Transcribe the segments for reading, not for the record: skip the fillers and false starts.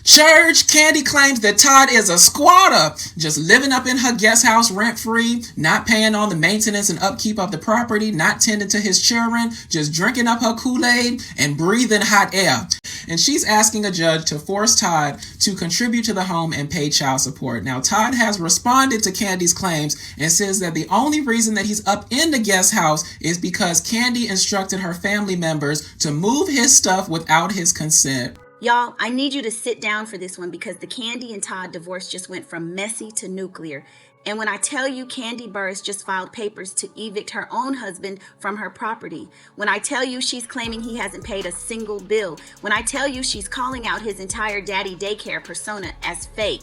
Church, Kandi claims that Todd is a squatter, just living up in her guest house rent-free, not paying all the maintenance and upkeep of the property, not tending to his children, just drinking up her Kool-Aid and breathing hot air. And she's asking a judge to force Todd to contribute to the home and pay child support. Now, Todd has responded to Kandi's claims and says that the only reason that he's up in the guest house is because Kandi instructed her family members to move his stuff without his consent. Y'all, I need you to sit down for this one because the Kandi and Todd divorce just went from messy to nuclear. And when I tell you Kandi Burruss just filed papers to evict her own husband from her property, when I tell you she's claiming he hasn't paid a single bill, when I tell you she's calling out his entire daddy daycare persona as fake,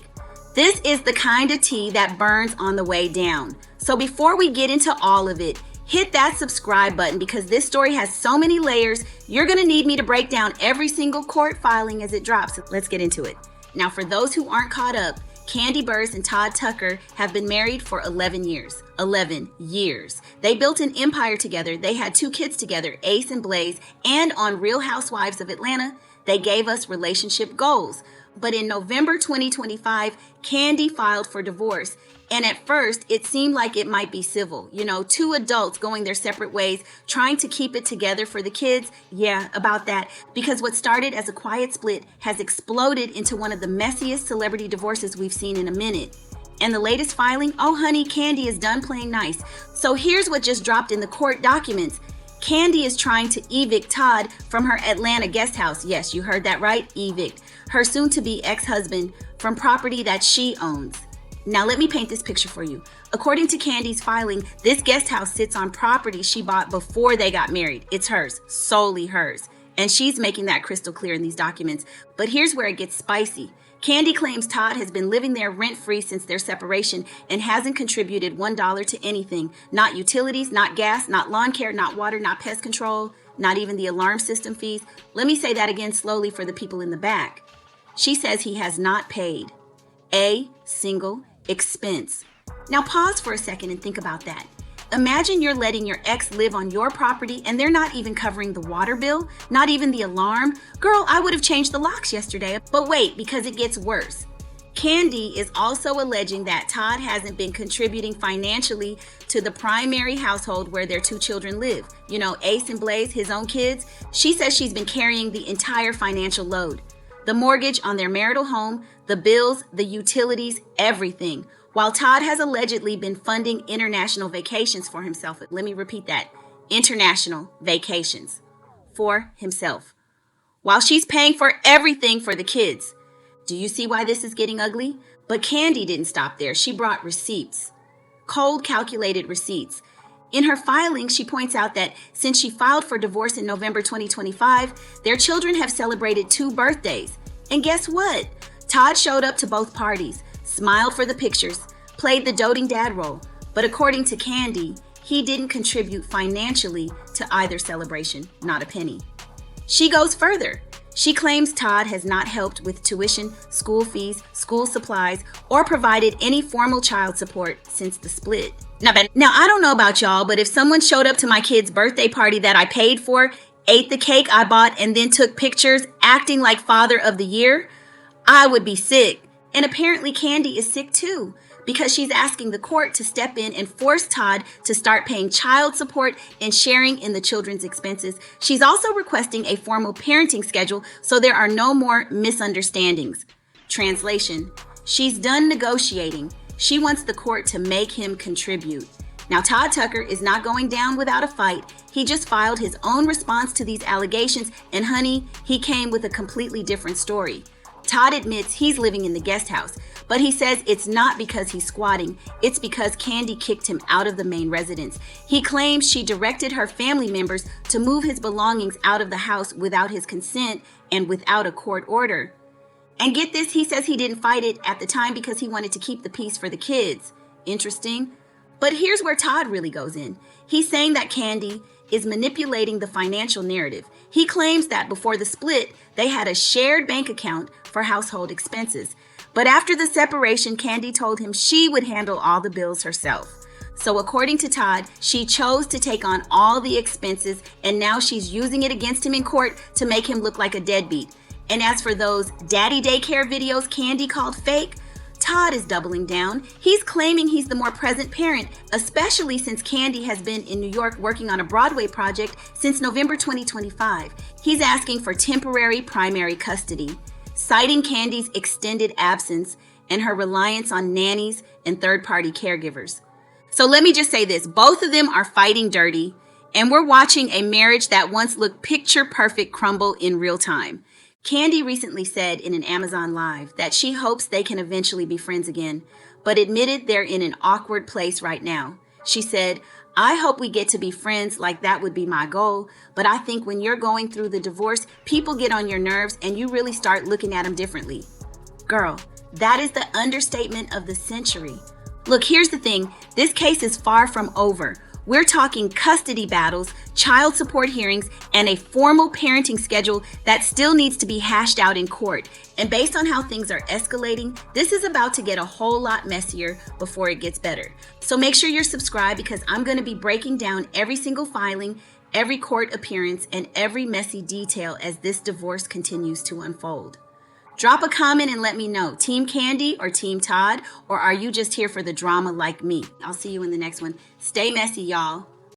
this is the kind of tea that burns on the way down. So before we get into all of it, hit that subscribe button because this story has so many layers, you're going to need me to break down every single court filing as it drops. Let's get into it. Now, for those who aren't caught up, Kandi Burruss and Todd Tucker have been married for 11 years. 11 years. They built an empire together. They had 2 kids together, Ace and Blaze, and on Real Housewives of Atlanta, they gave us relationship goals. But in November 2025, Kandi filed for divorce. And at first, it seemed like it might be civil. 2 adults going their separate ways, trying to keep it together for the kids. Yeah, about that. Because what started as a quiet split has exploded into one of the messiest celebrity divorces we've seen in a minute. And the latest filing, oh honey, Kandi is done playing nice. So here's what just dropped in the court documents. Kandi is trying to evict Todd from her Atlanta guest house. Yes, you heard that right, evict. Her soon-to-be ex-husband from property that she owns. Now let me paint this picture for you. According to Kandi's filing, this guest house sits on property she bought before they got married. It's hers, solely hers. And she's making that crystal clear in these documents. But here's where it gets spicy. Kandi claims Todd has been living there rent-free since their separation and hasn't contributed $1 to anything. Not utilities, not gas, not lawn care, not water, not pest control, not even the alarm system fees. Let me say that again slowly for the people in the back. She says he has not paid a single expense. Now pause for a second and think about that. Imagine you're letting your ex live on your property and they're not even covering the water bill, not even the alarm. Girl, I would have changed the locks yesterday. But wait, because it gets worse. Kandi is also alleging that Todd hasn't been contributing financially to the primary household where their 2 children live. Ace and Blaze, his own kids. She says she's been carrying the entire financial load. The mortgage on their marital home, the bills, the utilities, everything. While Todd has allegedly been funding international vacations for himself. Let me repeat that. International vacations for himself. While she's paying for everything for the kids. Do you see why this is getting ugly? But Kandi didn't stop there. She brought receipts. Cold calculated receipts. In her filing, she points out that since she filed for divorce in November 2025, their children have celebrated 2 birthdays. And guess what? Todd showed up to both parties, smiled for the pictures, played the doting dad role. But according to Kandi, he didn't contribute financially to either celebration, not a penny. She goes further. She claims Todd has not helped with tuition, school fees, school supplies, or provided any formal child support since the split. Now, I don't know about y'all, but if someone showed up to my kid's birthday party that I paid for, ate the cake I bought, and then took pictures acting like father of the year, I would be sick. And apparently Kandi is sick too, because she's asking the court to step in and force Todd to start paying child support and sharing in the children's expenses. She's also requesting a formal parenting schedule so there are no more misunderstandings. Translation: she's done negotiating. She wants the court to make him contribute. Now, Todd Tucker is not going down without a fight. He just filed his own response to these allegations, and honey, he came with a completely different story. Todd admits he's living in the guest house, but he says it's not because he's squatting. It's because Kandi kicked him out of the main residence. He claims she directed her family members to move his belongings out of the house without his consent and without a court order. And get this, he says he didn't fight it at the time because he wanted to keep the peace for the kids. Interesting. But here's where Todd really goes in. He's saying that Kandi is manipulating the financial narrative. He claims that before the split, they had a shared bank account for household expenses. But after the separation, Kandi told him she would handle all the bills herself. So according to Todd, she chose to take on all the expenses, and now she's using it against him in court to make him look like a deadbeat. And as for those daddy daycare videos Kandi called fake, Todd is doubling down. He's claiming he's the more present parent, especially since Kandi has been in New York working on a Broadway project since November 2025. He's asking for temporary primary custody, citing Kandi's extended absence and her reliance on nannies and third-party caregivers. So let me just say this, both of them are fighting dirty, and we're watching a marriage that once looked picture perfect crumble in real time. Kandi recently said in an Amazon Live that she hopes they can eventually be friends again, but admitted they're in an awkward place right now. She said, "I hope we get to be friends, like that would be my goal, but I think when you're going through the divorce, people get on your nerves and you really start looking at them differently." Girl, that is the understatement of the century. Look, here's the thing. This case is far from over. We're talking custody battles, child support hearings, and a formal parenting schedule that still needs to be hashed out in court. And based on how things are escalating, this is about to get a whole lot messier before it gets better. So make sure you're subscribed because I'm going to be breaking down every single filing, every court appearance, and every messy detail as this divorce continues to unfold. Drop a comment and let me know, Team Kandi or Team Todd, or are you just here for the drama like me? I'll see you in the next one. Stay messy, y'all.